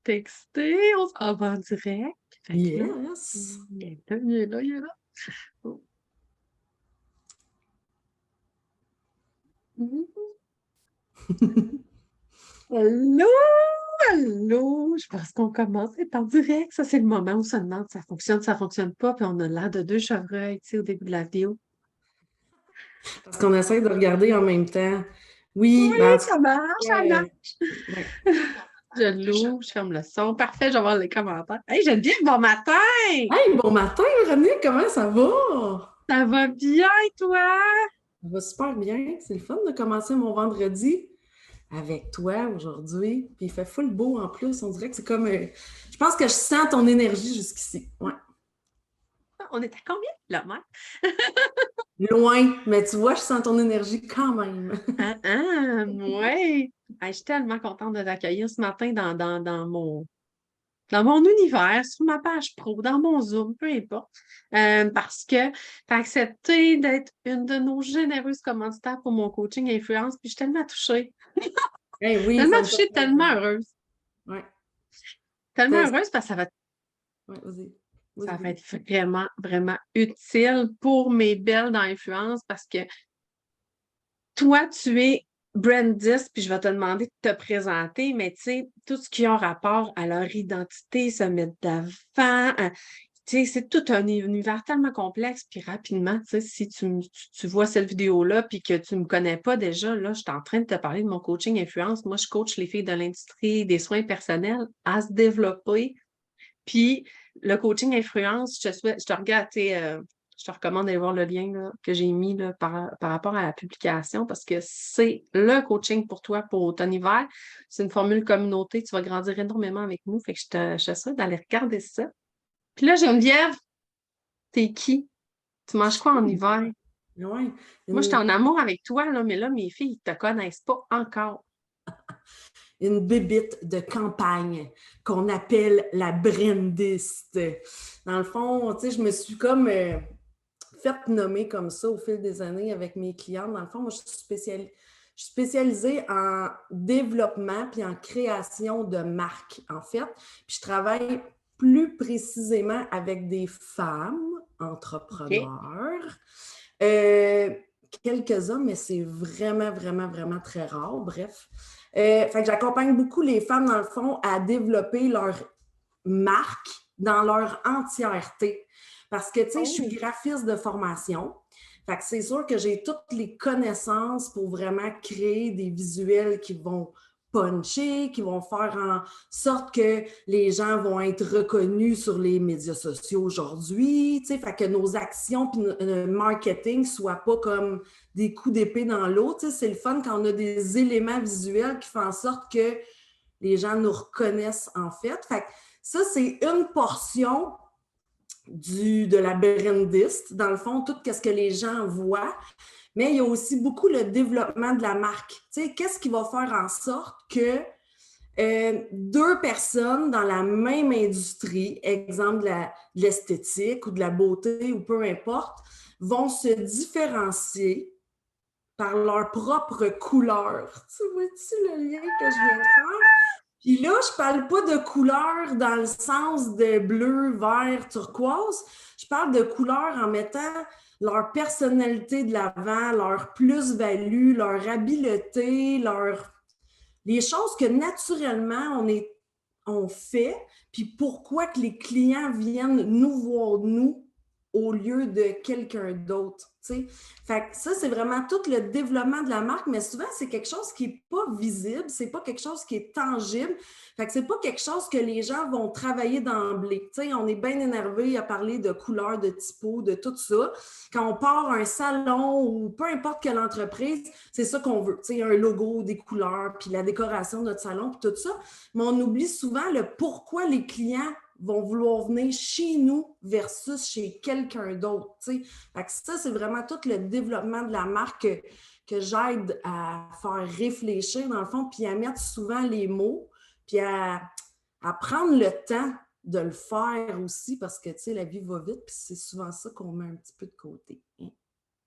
texter, on s'en va en direct. Fait que là, Yes! il est là, il est là, il est là. Oh. Allô, allô, je pense qu'on commence à être en direct. Ça, c'est le moment où on se demande si ça fonctionne pas, puis on a l'air de deux chevreuils, tu sais, au début de la vidéo. Parce qu'on essaie de regarder en même temps. Oui, Oui, ben en tout ça marche, ça cas, marche. ouais. Je l'ouvre, je ferme le son. Parfait, je vais voir les commentaires. Hey, Geneviève, bon matin! Hey, bon matin, Véronique, comment ça va? Ça va bien, toi? Ça va super bien. C'est le fun de commencer mon vendredi avec toi aujourd'hui. Puis il fait full beau en plus. On dirait que c'est comme. Je pense que je sens ton énergie jusqu'ici. Ouais. On est à combien de kilomètres? Loin, mais tu vois, je sens ton énergie quand même. Ah, ah, ouais. Hey, je suis tellement contente de t'accueillir ce matin dans mon univers, sur ma page pro, dans mon Zoom, peu importe. Parce que tu as accepté d'être une de nos généreuses commanditaires pour mon coaching influence, puis je suis tellement touchée. Hey, oui, Tellement ça me fait touchée, tellement plaisir. heureuse. Ouais. Tellement heureuse parce que Ouais, vas-y. ça Vas-y, va vas-y. être vraiment, vraiment utile pour mes belles dans l'influence parce que toi, tu es Brandis, puis je vais te demander de te présenter, mais tu sais, tout ce qui a rapport à leur identité, se mettre d'avant, tu sais, c'est tout un univers tellement complexe, puis rapidement, tu sais, si tu vois cette vidéo-là, puis que tu ne me connais pas déjà, là, je suis en train de te parler de mon coaching influence. Moi, je coach les filles de l'industrie des soins personnels à se développer, puis le coaching influence, je te regarde, tu sais, je te recommande d'aller voir le lien là, que j'ai mis là, par rapport à la publication parce que c'est le coaching pour toi pour automne-hiver. C'est une formule communauté. Tu vas grandir énormément avec nous. Fait que je te souhaite d'aller regarder ça. Puis là, Geneviève, t'es qui? Tu manges quoi en hiver? Ouais. Moi, je suis Une, en amour avec toi, là, mais là, mes filles, ils te connaissent pas encore. une bébite de campagne qu'on appelle la brandiste. Dans le fond, tu sais, je me suis comme fait nommer comme ça au fil des années avec mes clientes. Dans le fond, moi, je suis spécialisée en développement puis en création de marques, en fait. Puis je travaille plus précisément avec des femmes OK. entrepreneurs. Euh, Quelques hommes, mais c'est vraiment, vraiment, vraiment très rare. Bref. Fait que j'accompagne beaucoup les femmes, dans le fond, à développer leur marque dans leur entièreté. Parce que, tu sais, je suis Oh. graphiste de formation. Fait que c'est sûr que j'ai toutes les connaissances pour vraiment créer des visuels qui vont puncher, qui vont faire en sorte que les gens vont être reconnus sur les médias sociaux aujourd'hui, tu sais, fait que nos actions puis notre marketing soient pas comme des coups d'épée dans l'eau, tu sais, c'est le fun quand on a des éléments visuels qui font en sorte que les gens nous reconnaissent en fait. Fait que ça, c'est une portion de la brandiste, dans le fond, tout ce que les gens voient, mais il y a aussi beaucoup le développement de la marque. Tu sais, qu'est-ce qui va faire en sorte que deux personnes dans la même industrie, exemple de l'esthétique ou de la beauté ou peu importe, vont se différencier par leur propre couleur. Tu vois-tu le lien que je viens de faire? Puis là, je parle pas de couleur dans le sens de bleu, vert, turquoise. Je parle de couleur en mettant leur personnalité de l'avant, leur plus-value, leur habileté, les choses que naturellement on fait, puis pourquoi que les clients viennent nous voir nous au lieu de quelqu'un d'autre. T'sais. Fait que ça, c'est vraiment tout le développement de la marque, mais souvent, c'est quelque chose qui n'est pas visible, c'est pas quelque chose qui est tangible. Fait que c'est pas quelque chose que les gens vont travailler d'emblée. T'sais, on est bien énervé à parler de couleurs, de typos, de tout ça. Quand on part à un salon ou peu importe quelle entreprise, c'est ça qu'on veut. Un logo, des couleurs, puis la décoration de notre salon, puis tout ça. Mais on oublie souvent le pourquoi les clients vont vouloir venir chez nous versus chez quelqu'un d'autre. Ça, c'est vraiment tout le développement de la marque que j'aide à faire réfléchir, dans le fond, puis à mettre souvent les mots, puis à prendre le temps de le faire aussi, parce que, la vie va vite, puis c'est souvent ça qu'on met un petit peu de côté.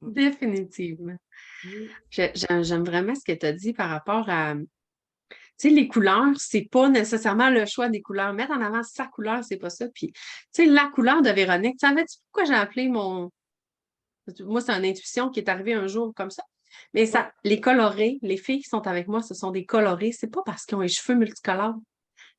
Définitivement. Oui. J'aime vraiment ce que tu as dit par rapport à sais, les couleurs, c'est pas nécessairement le choix des couleurs. Mettre en avant sa couleur, c'est pas ça. Puis, tu sais, la couleur de Véronique, tu savais-tu pourquoi j'ai appelé mon... Moi, c'est une intuition qui est arrivée un jour comme ça. Mais Ouais, ça, les colorés, les filles qui sont avec moi, ce sont des colorés. C'est pas parce qu'ils ont les cheveux multicolores.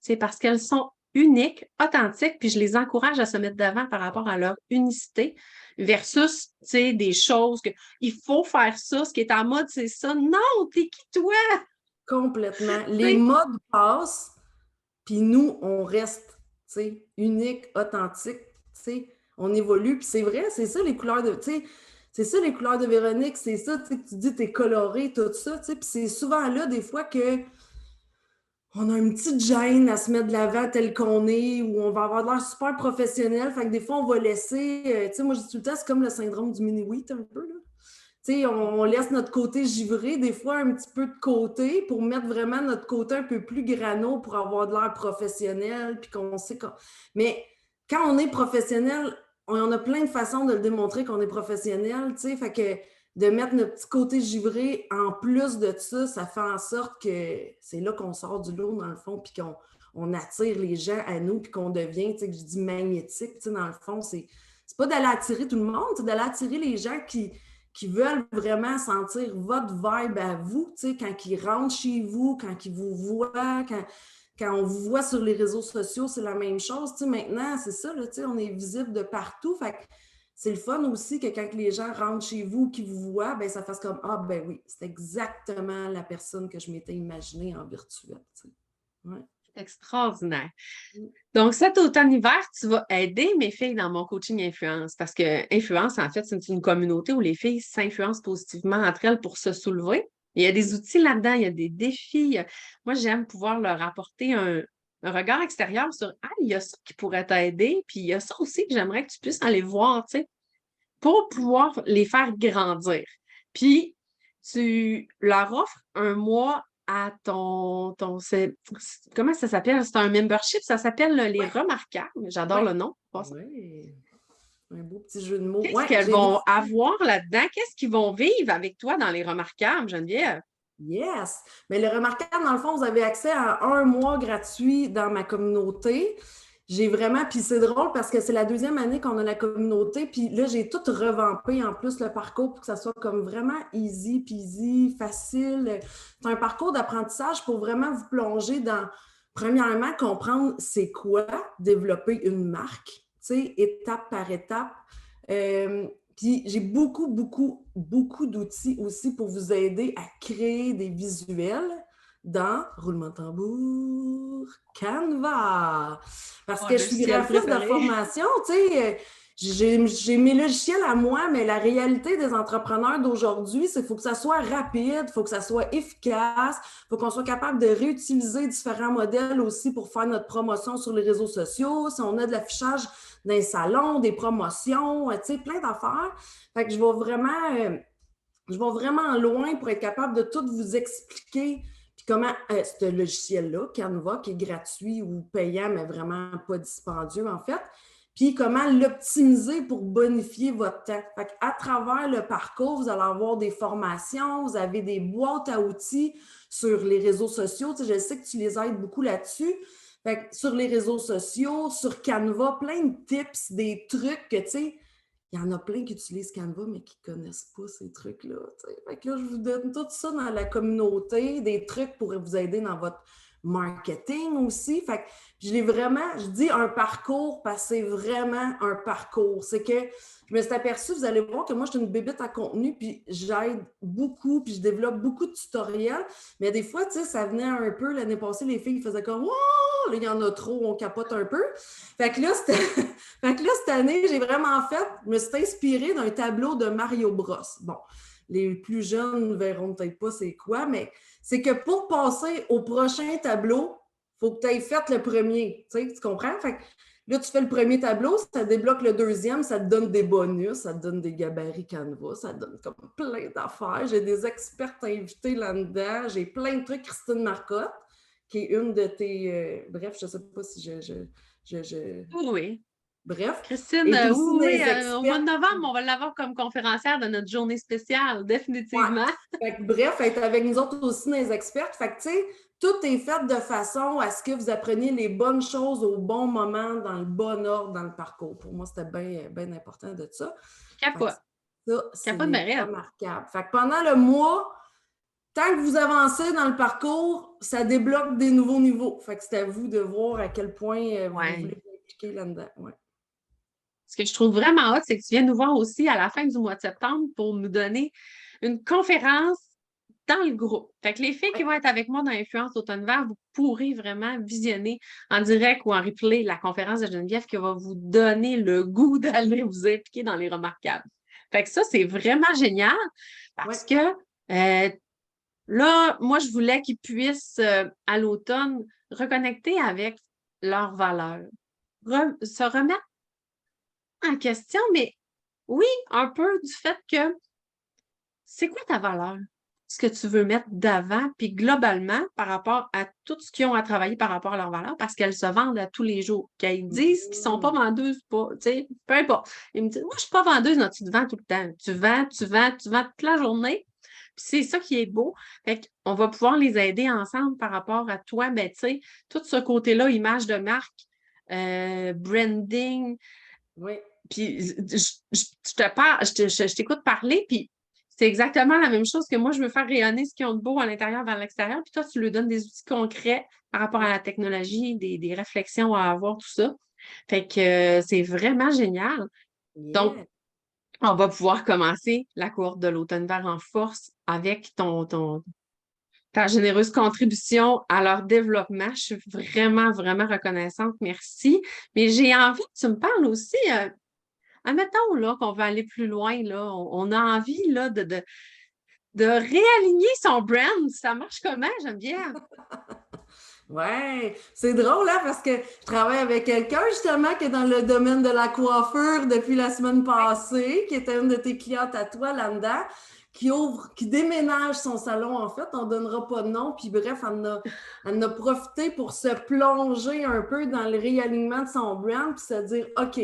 C'est parce qu'elles sont uniques, authentiques, puis je les encourage à se mettre d'avant par rapport à leur unicité versus, tu sais, des choses que il faut faire ça, ce qui est en mode, c'est ça. Non, t'es qui toi? complètement. Tu Les sais, modes passent, puis nous, on reste, tu sais, unique, authentique, tu sais, on évolue, puis c'est vrai, c'est ça les couleurs de, tu sais, c'est ça les couleurs de Véronique, c'est ça, tu sais, que tu dis, t'es coloré, tout ça, tu sais, puis c'est souvent là, des fois, que on a une petite gêne à se mettre de l'avant tel qu'on est, ou on va avoir de l'air super professionnel, fait que des fois, on va laisser, tu sais, moi, je dis tout le temps, c'est comme le syndrome du mini-wheat, un peu, là. Tu sais, on laisse notre côté givré, des fois un petit peu de côté, pour mettre vraiment notre côté un peu plus grano pour avoir de l'air professionnel, puis qu'on sait qu'on... Mais quand on est professionnel, on a plein de façons de le démontrer qu'on est professionnel, tu sais, fait que de mettre notre petit côté givré en plus de ça, ça fait en sorte que c'est là qu'on sort du lot, dans le fond, puis qu'on attire les gens à nous, puis qu'on devient, tu sais, que je dis magnétique, tu sais, dans le fond, c'est pas d'aller attirer tout le monde, c'est d'aller attirer les gens qui veulent vraiment sentir votre vibe à vous, tu sais, quand ils rentrent chez vous, quand ils vous voient, quand on vous voit sur les réseaux sociaux, c'est la même chose. Tu sais, maintenant, c'est ça, là, tu sais, on est visible de partout. Fait que c'est le fun aussi que quand les gens rentrent chez vous, qu'ils vous voient, ben, ça fasse comme ah, ben oui, c'est exactement la personne que je m'étais imaginée en virtuel. Tu sais. Ouais. extraordinaire. Donc, cet automne-hiver, tu vas aider mes filles dans mon coaching influence parce que influence, en fait, c'est une communauté où les filles s'influencent positivement entre elles pour se soulever. Il y a des outils là-dedans, il y a des défis. Moi, j'aime pouvoir leur apporter un regard extérieur sur ah, il y a ça qui pourrait t'aider, puis il y a ça aussi que j'aimerais que tu puisses aller voir, tu sais, pour pouvoir les faire grandir. Puis, tu leur offres un mois à comment ça s'appelle? C'est un membership, ça s'appelle Les Ouais. Remarquables. J'adore Ouais. le nom. Ouais. Un beau petit jeu de mots. Qu'est-ce Ouais, qu'elles j'ai vont décidé. avoir là-dedans? Qu'est-ce qu'ils vont vivre avec toi dans Les Remarquables, Geneviève? Yes! Mais le remarquable, dans le fond, vous avez accès à un mois gratuit dans ma communauté. J'ai vraiment, puis c'est drôle parce que c'est la deuxième année qu'on a la communauté, puis là, j'ai tout revampé en plus le parcours pour que ça soit comme vraiment easy peasy, facile. C'est un parcours d'apprentissage pour vraiment vous plonger dans, premièrement, comprendre c'est quoi développer une marque, tu sais, étape par étape. Euh, Puis j'ai beaucoup, beaucoup, beaucoup d'outils aussi pour vous aider à créer des visuels dans, roulement de tambour, Canva. Parce Mon que je suis logiciel graphiste de préféré. formation, tu sais, j'ai mes logiciels à moi, mais la réalité des entrepreneurs d'aujourd'hui, c'est qu'il faut que ça soit rapide, il faut que ça soit efficace, il faut qu'on soit capable de réutiliser différents modèles aussi pour faire notre promotion sur les réseaux sociaux. Si on a de l'affichage d'un salon, des promotions, tu sais, plein d'affaires. Fait que je vais vraiment loin pour être capable de tout vous expliquer. Puis comment ce logiciel-là, Canva, qui est gratuit ou payant, mais vraiment pas dispendieux en fait, puis comment l'optimiser pour bonifier votre temps. Fait à travers le parcours, vous allez avoir des formations, vous avez des boîtes à outils sur les réseaux sociaux. Tu sais, je sais que tu les aides beaucoup là-dessus. Fait que sur les réseaux sociaux, sur Canva, plein de tips, des trucs que, tu sais, il y en a plein qui utilisent Canva, mais qui ne connaissent pas ces trucs-là. Fait que là, je vous donne tout ça dans la communauté, des trucs pour vous aider dans votre marketing aussi. Fait que je l'ai vraiment, je dis un parcours parce que c'est vraiment un parcours. C'est que je me suis aperçue, vous allez voir que moi, je suis une bébête à contenu, puis j'aide beaucoup, puis je développe beaucoup de tutoriels. Mais des fois, tu sais, ça venait un peu, l'année passée, les filles faisaient comme oh, là, il y en a trop, on capote un peu. Fait que là, cette année, j'ai vraiment fait, je me suis inspirée d'un tableau de Mario Bros. Bon, les plus jeunes ne verront peut-être pas c'est quoi, mais c'est que pour passer au prochain tableau, il faut que tu aies fait le premier. Tu comprends? Fait que là, tu fais le premier tableau, ça débloque le deuxième, ça te donne des bonus, ça te donne des gabarits Canva, ça te donne comme plein d'affaires. J'ai des expertes invités là-dedans, j'ai plein de trucs. Christine Marcotte, qui est une de tes... bref, je ne sais pas si je Oui. Bref, Christine, est aussi oui, des au mois de expertes. novembre, on va l'avoir comme conférencière de notre journée spéciale, Ouais. définitivement. Fait que, bref, être avec nous autres aussi des expertes. Fait que, tu sais, tout est fait de façon à ce que vous appreniez les bonnes choses au bon moment, dans le bon ordre dans le parcours. Pour moi, c'était bien bien important de ça. Fait que Capote. ça, c'est Capote bien raide. remarquable. Fait que pendant le mois, tant que vous avancez dans le parcours, ça débloque des nouveaux niveaux. Fait que c'est à vous de voir à quel point vous Ouais. voulez vous impliquer là-dedans. Ouais. Ce que je trouve vraiment hot, c'est que tu viens nous voir aussi à la fin du mois de septembre pour nous donner une conférence dans le groupe. Fait que les filles qui vont être avec moi dans Influence Automne Vert, vous pourrez vraiment visionner en direct ou en replay la conférence de Geneviève qui va vous donner le goût d'aller vous impliquer dans les remarquables. Fait que ça, c'est vraiment génial Ouais. parce que là, moi, je voulais qu'ils puissent, à l'automne, reconnecter avec leurs valeurs, se remettre en question, mais oui, un peu du fait que c'est quoi ta valeur? Ce que tu veux mettre d'avant, puis globalement, par rapport à tout ce qu'ils ont à travailler par rapport à leurs valeurs, parce qu'elles se vendent à tous les jours. Qu'elles disent qu'ils ne sont pas vendeuses, pas, tu sais, peu importe. Ils me disent, moi, je ne suis pas vendeuse, non, tu te vends tout le temps. Tu vends, tu vends, tu vends toute la journée. Puis c'est ça qui est beau. Fait qu'on va pouvoir les aider ensemble par rapport à toi, ben, tu sais, tout ce côté-là, image de marque, branding, Oui. puis je te parle, je t'écoute parler, puis c'est exactement la même chose que moi, je veux faire rayonner ce qu'ils ont de beau à l'intérieur vers l'extérieur, puis toi, tu lui donnes des outils concrets par rapport à la technologie, des réflexions à avoir, tout ça. Fait que c'est vraiment génial. Donc, Yeah. on va pouvoir commencer la courte de l'automne vert en force avec ta généreuse contribution à leur développement. Je suis vraiment, vraiment reconnaissante. Merci. Mais j'ai envie que tu me parles aussi. Admettons là, qu'on veut aller plus loin, là, on a envie là, de réaligner son brand. Ça marche comment, Geneviève? Ouais, c'est drôle, hein, parce que je travaille avec quelqu'un justement qui est dans le domaine de la coiffure depuis la semaine passée, qui était une de tes clientes à toi là-dedans, qui déménage son salon en fait, on donnera pas de nom, puis bref, elle en a profité pour se plonger un peu dans le réalignement de son brand, puis se dire, OK,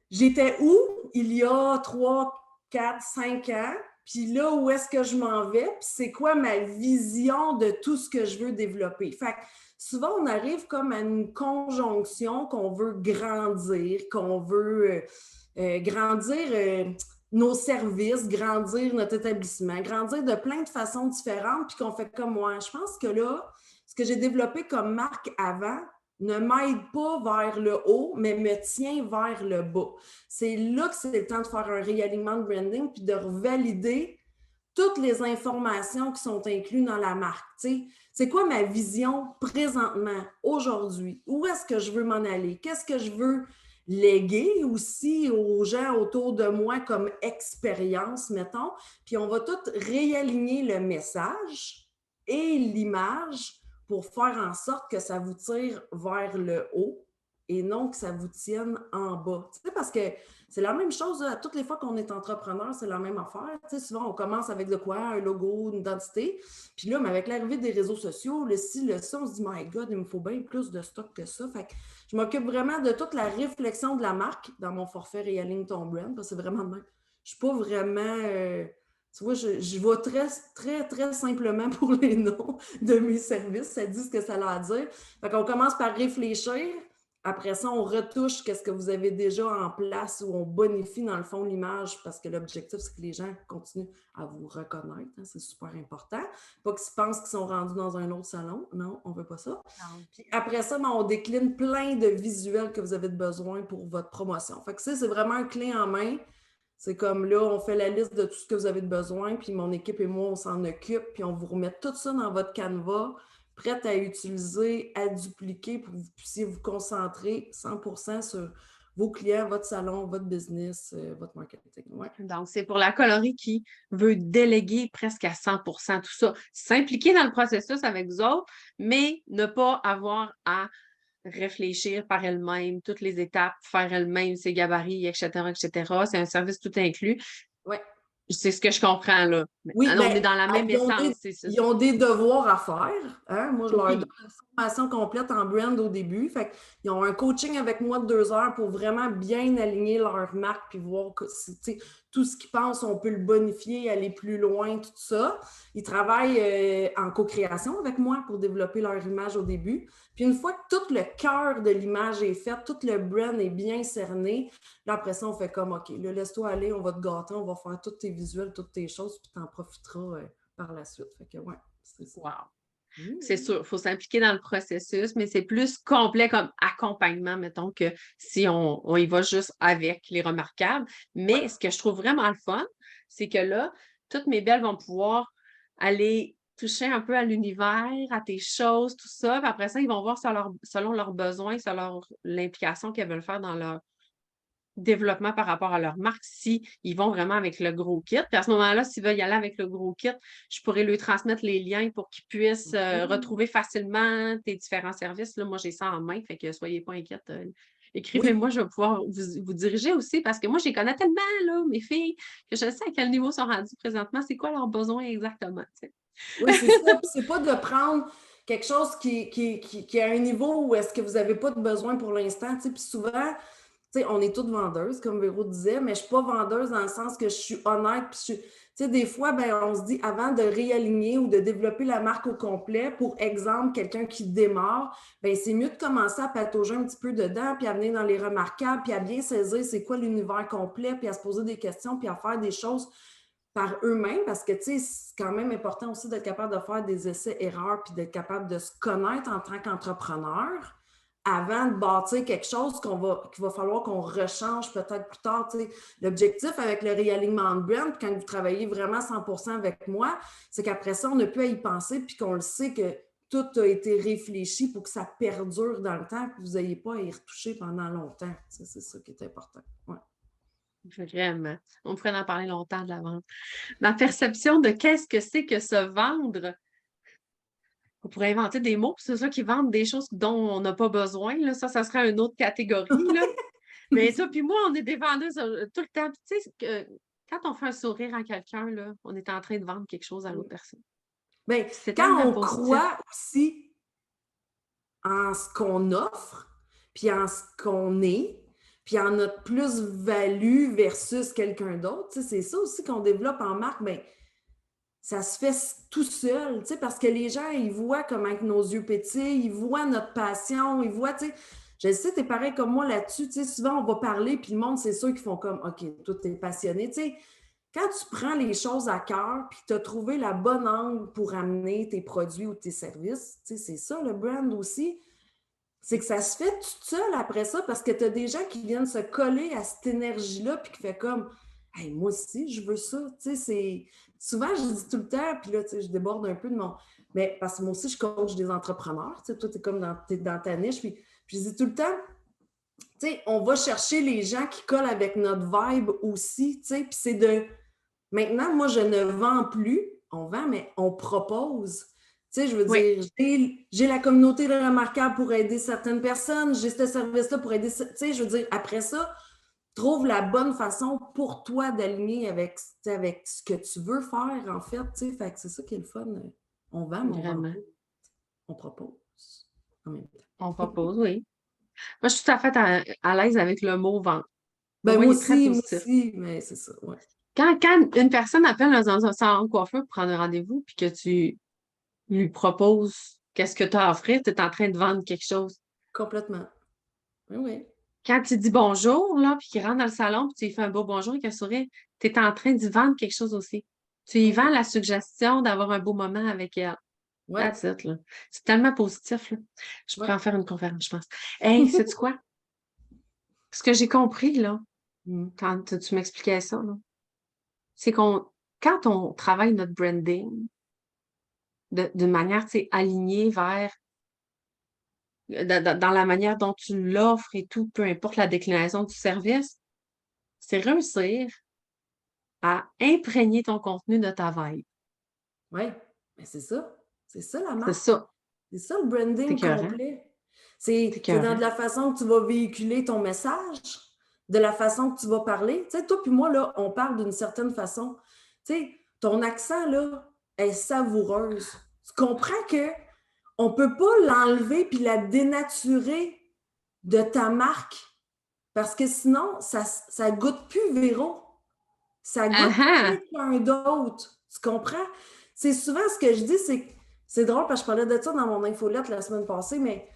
j'étais où il y a 3, 4, 5 ans? Puis là, où est-ce que je m'en vais? Puis c'est quoi ma vision de tout ce que je veux développer? Fait que souvent, on arrive comme à une conjonction qu'on veut grandir, qu'on veut grandir nos services, grandir notre établissement, grandir de plein de façons différentes, puis qu'on fait comme moi. Je pense que là, ce que j'ai développé comme marque avant, ne m'aide pas vers le haut, mais me tient vers le bas. C'est là que c'est le temps de faire un réalignement de branding puis de revalider toutes les informations qui sont incluses dans la marque. T'sais, c'est quoi ma vision présentement, aujourd'hui? Où est-ce que je veux m'en aller? Qu'est-ce que je veux léguer aussi aux gens autour de moi comme expérience, mettons? Puis on va tout réaligner le message et l'image pour faire en sorte que ça vous tire vers le haut et non que ça vous tienne en bas. Tu sais, parce que c'est la même chose, là, toutes les fois qu'on est entrepreneur, c'est la même affaire. Tu sais, souvent, on commence avec de quoi? Un logo, une identité. Puis là, mais avec l'arrivée des réseaux sociaux, le ci, le ça, on se dit, my God, il me faut bien plus de stock que ça. Fait que je m'occupe vraiment de toute la réflexion de la marque dans mon forfait Réaligne ton brand, parce que c'est vraiment de même. Je ne suis pas vraiment... tu vois, je vais très, très, très simplement pour les noms de mes services. Ça dit ce que ça a à dire. Fait qu'on commence par réfléchir. Après ça, on retouche qu'est-ce que vous avez déjà en place ou on bonifie dans le fond l'image parce que l'objectif, c'est que les gens continuent à vous reconnaître. Hein, c'est super important. Pas qu'ils pensent qu'ils sont rendus dans un autre salon. Non, on ne veut pas ça. Puis après ça, on décline plein de visuels que vous avez besoin pour votre promotion. Fait que ça, c'est vraiment un clé en main. C'est comme là, on fait la liste de tout ce que vous avez besoin, puis mon équipe et moi, on s'en occupe, puis on vous remet tout ça dans votre canevas, prête à utiliser, à dupliquer pour que vous puissiez vous concentrer 100% sur vos clients, votre salon, votre business, votre marketing. Ouais. Donc, c'est pour la colorie qui veut déléguer presque à 100% tout ça. S'impliquer dans le processus avec vous autres, mais ne pas avoir à réfléchir par elle-même, toutes les étapes, faire elle-même ses gabarits, etc., etc. C'est un service tout inclus. Oui. C'est ce que je comprends, là. Oui, On est dans la même essence, c'est ça. ils ont des devoirs à faire. Hein? Moi, je leur donne Oui. une formation complète en brand au début. Fait qu'ils ont un coaching avec moi de 2 heures pour vraiment bien aligner leur marque puis voir que tout ce qu'ils pensent, on peut le bonifier, aller plus loin, tout ça. Ils travaillent en co-création avec moi pour développer leur image au début. Puis une fois que tout le cœur de l'image est fait, tout le brand est bien cerné, là, après ça, on fait comme, OK, là, laisse-toi aller, on va te gâter, on va faire tous tes visuels, toutes tes choses, puis tu en profiteras par la suite. Fait que, ouais, c'est ça. Wow. C'est sûr, il faut s'impliquer dans le processus, mais c'est plus complet comme accompagnement, mettons, que si on y va juste avec les remarquables. Mais ce que je trouve vraiment le fun, c'est que là, toutes mes belles vont pouvoir aller toucher un peu à l'univers, à tes choses, tout ça. Puis après ça, ils vont voir selon leurs besoins, selon l'implication qu'elles veulent faire dans leur développement par rapport à leur marque, si ils vont vraiment avec le gros kit. Puis à ce moment-là, s'ils veulent y aller avec le gros kit, je pourrais lui transmettre les liens pour qu'ils puissent retrouver facilement tes différents services. Là, moi, j'ai ça en main, fait que soyez pas inquiètes. Écrivez-moi, je vais pouvoir vous diriger aussi parce que moi, je les connais tellement, là, mes filles, que je sais à quel niveau sont rendus présentement, c'est quoi leurs besoins exactement. T'sais. Oui, c'est ça. Puis c'est pas de prendre quelque chose qui est à un niveau où est-ce que vous n'avez pas de besoin pour l'instant. Puis souvent, on est toutes vendeuses, comme Véro disait, mais je ne suis pas vendeuse dans le sens que je suis honnête. Puis des fois, ben, on se dit, avant de réaligner ou de développer la marque au complet, pour exemple, quelqu'un qui démarre, ben, c'est mieux de commencer à patauger un petit peu dedans, puis à venir dans les remarquables, puis à bien saisir c'est quoi l'univers complet, puis à se poser des questions, puis à faire des choses par eux-mêmes, parce que c'est quand même important aussi d'être capable de faire des essais-erreurs, puis d'être capable de se connaître en tant qu'entrepreneur avant de bâtir quelque chose qu'il va falloir qu'on rechange peut-être plus tard. L'objectif avec le réalignement de brand, quand vous travaillez vraiment 100% avec moi, c'est qu'après ça, on a pu à y penser puis qu'on le sait que tout a été réfléchi pour que ça perdure dans le temps et que vous n'ayez pas à y retoucher pendant longtemps. C'est ça qui est important. Ouais. Vraiment. On pourrait en parler longtemps de la vente. Ma perception de qu'est-ce que c'est que se vendre, on pourrait inventer des mots, c'est ça qui vendent des choses dont on n'a pas besoin. Là. Ça serait une autre catégorie. Là. Mais toi, puis moi, on est des vendeuses tout le temps. Tu sais, quand on fait un sourire à quelqu'un, là, on est en train de vendre quelque chose à l'autre personne. Bien, C'est quand tellement on positif. croit aussi en ce qu'on offre, puis en ce qu'on est, puis en notre plus-value versus quelqu'un d'autre, c'est ça aussi qu'on développe en marque, bien, ça se fait tout seul, parce que les gens, ils voient comment nos yeux pétillent, ils voient notre passion, ils voient, je sais, t'es pareil comme moi là-dessus, souvent on va parler, puis le monde, c'est sûr qu'ils font comme, OK, toi, t'es passionné, quand tu prends les choses à cœur, puis tu as trouvé la bonne angle pour amener tes produits ou tes services, c'est ça le brand aussi, c'est que ça se fait tout seul après ça, parce que tu as des gens qui viennent se coller à cette énergie-là, puis qui fait comme, hey, moi aussi, je veux ça, c'est... Souvent, je dis tout le temps, puis là, je déborde un peu de mon... Mais parce que moi aussi, je coach des entrepreneurs, toi, tu es comme dans ta niche, puis je dis tout le temps, on va chercher les gens qui collent avec notre vibe aussi, puis c'est de... Maintenant, moi, je ne vends plus, on vend, mais on propose. Je veux dire, j'ai la communauté remarquable pour aider certaines personnes, j'ai ce service-là pour aider... je veux dire, après ça, trouve la bonne façon pour toi d'aligner avec ce que tu veux faire, en fait. Fait que c'est ça qui est le fun. On vend, mais on vend pas. On propose en même temps. On propose, oui. Moi, je suis tout à fait à l'aise avec le mot vente. Ben, moi aussi, mais c'est ça, ouais. Quand une personne appelle dans un salon de coiffeur pour prendre un rendez-vous puis que tu lui proposes qu'est-ce que tu as à offrir, tu es en train de vendre quelque chose. Complètement. Oui. Quand tu dis bonjour, là, puis qu'il rentre dans le salon, puis tu lui fais un beau bonjour avec un sourire, tu es en train d'y vendre quelque chose aussi. Tu y vends la suggestion d'avoir un beau moment avec elle. Ouais. That's it, là. C'est tellement positif, là. Je pourrais en faire une conférence, je pense. Hey, sais-tu quoi? Ce que j'ai compris, là, quand tu m'expliquais ça, là, c'est quand on travaille notre branding d'une manière, tu sais, alignée vers dans la manière dont tu l'offres et tout, peu importe la déclinaison du service, c'est réussir à imprégner ton contenu de ta vibe. Oui, mais c'est ça. C'est ça la marque. C'est ça. C'est ça le branding complet. C'est dans de la façon que tu vas véhiculer ton message, de la façon que tu vas parler. Tu sais, toi puis moi, là, on parle d'une certaine façon. Tu sais, ton accent, là, est savoureuse. Tu comprends que on ne peut pas l'enlever puis la dénaturer de ta marque parce que sinon, ça ne goûte plus Véro. Ça goûte quelqu'un d'autre. Tu comprends? C'est souvent ce que je dis, c'est drôle parce que je parlais de ça dans mon infolette la semaine passée, mais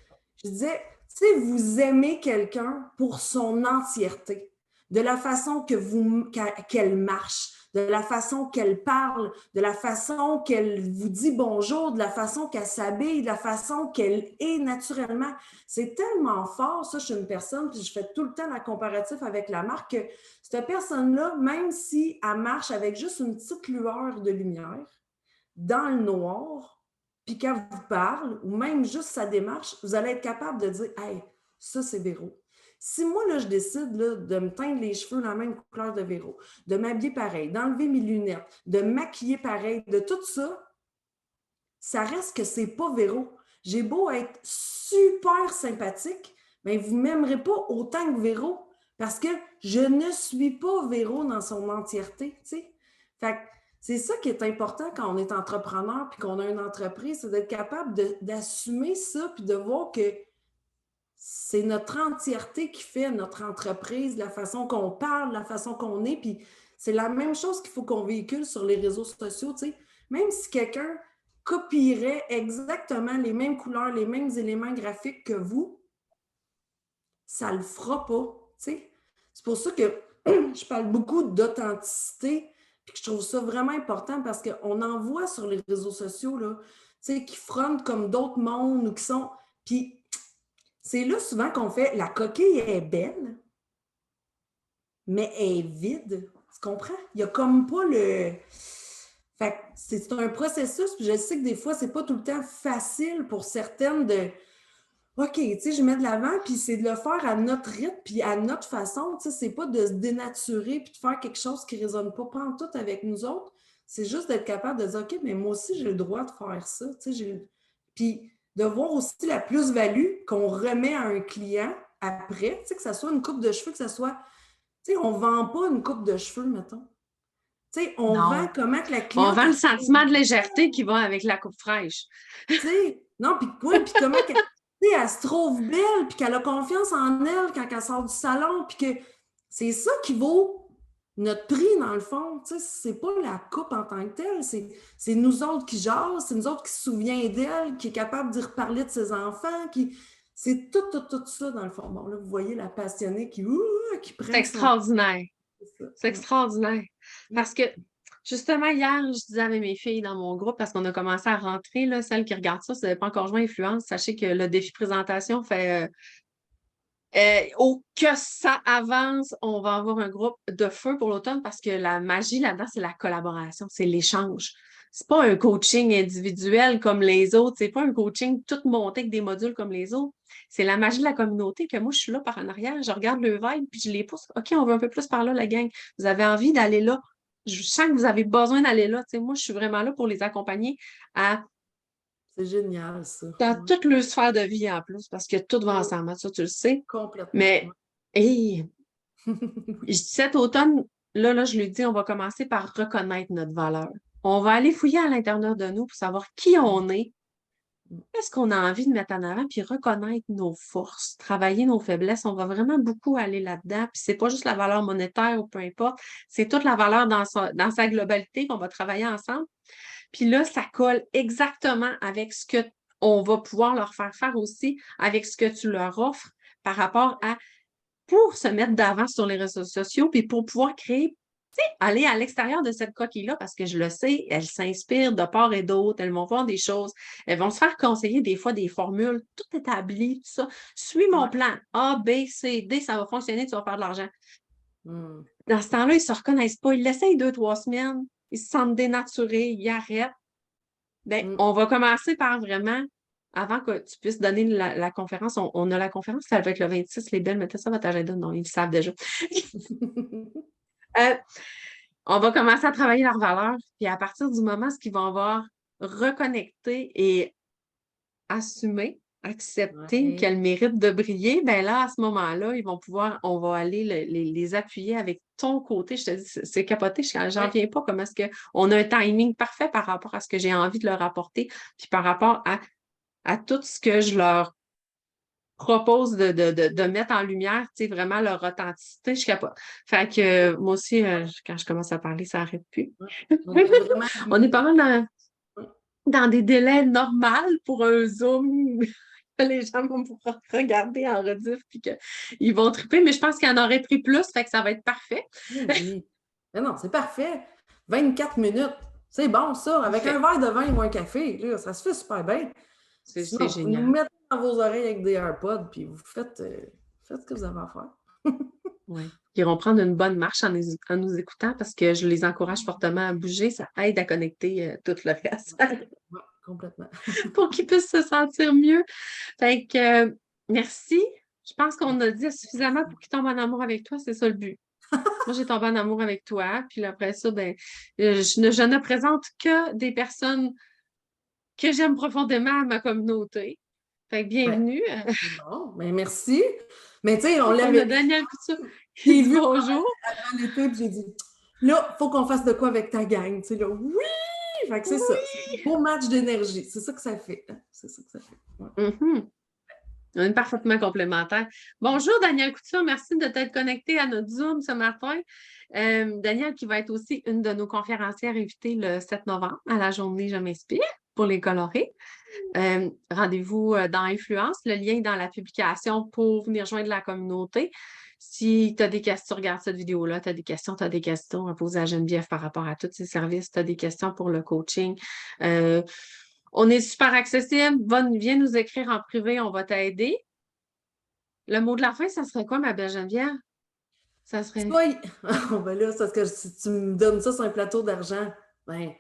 je disais, tu sais, vous aimez quelqu'un pour son entièreté, de la façon qu'elle marche, de la façon qu'elle parle, de la façon qu'elle vous dit bonjour, de la façon qu'elle s'habille, de la façon qu'elle est naturellement. C'est tellement fort, ça, je suis une personne, puis je fais tout le temps la comparatif avec la marque, que cette personne-là, même si elle marche avec juste une petite lueur de lumière, dans le noir, puis qu'elle vous parle, ou même juste sa démarche, vous allez être capable de dire « Hey, ça, c'est Véro ». Si moi, là, je décide là, de me teindre les cheveux dans la même couleur de Véro, de m'habiller pareil, d'enlever mes lunettes, de me maquiller pareil, de tout ça, ça reste que c'est pas Véro. J'ai beau être super sympathique, mais vous ne m'aimerez pas autant que Véro parce que je ne suis pas Véro dans son entièreté, tu sais. Fait que c'est ça qui est important quand on est entrepreneur puis qu'on a une entreprise, c'est d'être capable d'assumer ça puis de voir que c'est notre entièreté qui fait notre entreprise, la façon qu'on parle, la façon qu'on est. Puis c'est la même chose qu'il faut qu'on véhicule sur les réseaux sociaux, tu sais. Même si quelqu'un copierait exactement les mêmes couleurs, les mêmes éléments graphiques que vous, ça ne le fera pas, tu sais. C'est pour ça que je parle beaucoup d'authenticité, puis que je trouve ça vraiment important parce qu'on en voit sur les réseaux sociaux, là, tu sais, qui frontent comme d'autres mondes ou qui sont... Puis c'est là souvent qu'on fait la coquille est belle, mais elle est vide. Tu comprends? Il n'y a comme pas le. Fait que c'est un processus, puis je sais que des fois, c'est pas tout le temps facile pour certaines de OK, tu sais, je mets de l'avant, puis c'est de le faire à notre rythme, puis à notre façon. Tu sais, c'est pas de se dénaturer puis de faire quelque chose qui ne résonne pas pantoute avec nous autres. C'est juste d'être capable de dire OK, mais moi aussi, j'ai le droit de faire ça. Tu sais, puis de voir aussi la plus-value qu'on remet à un client après, tu sais, que ce soit une coupe de cheveux, que ce soit. Tu sais, on ne vend pas une coupe de cheveux, mettons. Tu sais, on vend Non. comment que la On cliente. vend le sentiment de légèreté qui va avec la coupe fraîche. Tu sais, non, puis ouais, puis comment tu sais, elle se trouve belle, puis qu'elle a confiance en elle quand elle sort du salon, puis que c'est ça qui vaut notre prix, dans le fond. Tu sais, c'est pas la coupe en tant que telle, c'est nous autres qui jasent, c'est nous autres qui se souvient d'elle, qui est capable d'y reparler de ses enfants, qui... C'est tout ça, dans le fond. Bon, là, vous voyez la passionnée qui C'est prend son... extraordinaire. C'est C'est ça. extraordinaire. Parce que, justement, hier, je disais avec mes filles dans mon groupe, parce qu'on a commencé à rentrer, là, celles qui regardent ça, si vous n'avez pas encore joué à Influence, sachez que le défi présentation fait au que ça avance, on va avoir un groupe de feu pour l'automne parce que la magie là-dedans, c'est la collaboration, c'est l'échange. C'est pas un coaching individuel comme les autres, c'est pas un coaching tout monté avec des modules comme les autres. C'est la magie de la communauté que moi, je suis là par en arrière, je regarde le vibe puis je les pousse. OK, on va un peu plus par là, la gang. Vous avez envie d'aller là. Je sens que vous avez besoin d'aller là. Tu sais, moi, je suis vraiment là pour les accompagner à C'est génial, ça. dans Ouais. toute leur sphère de vie en plus, parce que tout va Oui, ensemble, ça, tu le sais. complètement. Mais, hey, cet automne, là, je lui dis, on va commencer par reconnaître notre valeur. On va aller fouiller à l'intérieur de nous pour savoir qui on est, qu'est-ce qu'on a envie de mettre en avant, puis reconnaître nos forces, travailler nos faiblesses. On va vraiment beaucoup aller là-dedans. Puis c'est pas juste la valeur monétaire ou peu importe, c'est toute la valeur dans sa globalité qu'on va travailler ensemble. Puis là, ça colle exactement avec ce que on va pouvoir leur faire faire aussi, avec ce que tu leur offres par rapport à pour se mettre d'avant sur les réseaux sociaux, puis pour pouvoir créer, tu sais, aller à l'extérieur de cette coquille-là, parce que je le sais, elles s'inspirent de part et d'autre, elles vont voir des choses, elles vont se faire conseiller des fois des formules tout établies, tout ça. Suis mon Ouais. plan, A, B, C, D, ça va fonctionner, tu vas faire de l'argent. Mm. Dans ce temps-là, ils ne se reconnaissent pas, ils l'essayent 2, 3 semaines, ils se sentent dénaturés, ils arrêtent. Bien, Mm. on va commencer par vraiment, avant que tu puisses donner la conférence, on a la conférence, ça va être le 26, les belles, mettez ça dans votre agenda, non, ils le savent déjà. Euh, on va commencer à travailler leurs valeurs, puis à partir du moment où ils vont avoir reconnecté et assumé, accepté Ouais. qu'elles méritent de briller, ben là, à ce moment-là, ils vont pouvoir, on va aller les appuyer avec ton côté. Je te dis, c'est capoté, j'en Ouais. viens pas comment est-ce qu'on a un timing parfait par rapport à ce que j'ai envie de leur apporter, puis par rapport à à tout ce que je leur propose de mettre en lumière, tu sais, vraiment leur authenticité, je capote. Fait que moi aussi, quand je commence à parler, ça n'arrête plus. Ouais. On est vraiment On est pas mal Ouais. dans des délais normaux pour un Zoom. Les gens vont pouvoir regarder en rediff puis qu'ils vont triper, mais je pense qu'il en aurait pris plus, fait que ça va être parfait. Oui. Mais non, c'est parfait. 24 minutes. C'est bon, ça. Avec un Parfait. verre de vin ou un café, là, ça se fait super bien. C'est Sinon, vous nous génial. mettez dans vos oreilles avec des AirPods, puis vous faites ce que vous avez à faire. Oui. Ils vont prendre une bonne marche en nous écoutant parce que je les encourage fortement à bouger. Ça aide à connecter tout le reste Oui, complètement. pour qu'ils puissent se sentir mieux. Fait que merci. Je pense qu'on a dit suffisamment pour qu'ils tombent en amour avec toi. C'est ça le but. Moi, j'ai tombé en amour avec toi. Puis là, après ça, ben, je ne présente que des personnes que j'aime profondément à ma communauté. Fait que Ben, bienvenue. bon, ben merci. Mais tu sais, on On a l'avait Daniel Couture je qui l'ai dit vu bonjour. avant l'été, puis j'ai dit, là, il faut qu'on fasse de quoi avec ta gang. Tu sais, là, oui! Fait que c'est ça. C'est un beau match d'énergie. C'est ça que ça fait. Hein. C'est ça que ça fait. Ouais. Mhm. On est parfaitement complémentaires. Bonjour, Daniel Couture. Merci de t'être connecté à notre Zoom ce matin. Daniel, qui va être aussi une de nos conférencières invitées le 7 novembre à la journée Je m'inspire pour les colorés. Rendez-vous dans Influence. Le lien est dans la publication pour venir joindre la communauté. Si tu as des questions, regarde cette vidéo-là, tu as des questions, à poser à Geneviève par rapport à tous ces services, tu as des questions pour le coaching. On est super accessible. Viens nous écrire en privé, on va t'aider. Le mot de la fin, ça serait quoi, ma belle Geneviève? Ça serait. Soyez... Oh, ben là, c'est parce que si tu me donnes ça sur un plateau d'argent, ben,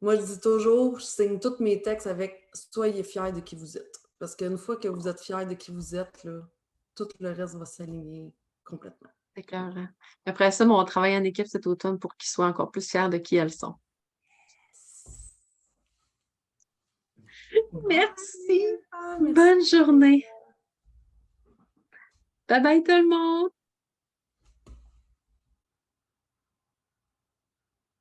moi, je dis toujours, je signe tous mes textes avec soyez fiers de qui vous êtes. Parce qu'une fois que vous êtes fiers de qui vous êtes, là, tout le reste va s'aligner complètement. C'est clair. Après ça, on travaille en équipe cet automne pour qu'ils soient encore plus fiers de qui elles sont. Merci. Ah, merci. Bonne journée. Bye bye tout le monde.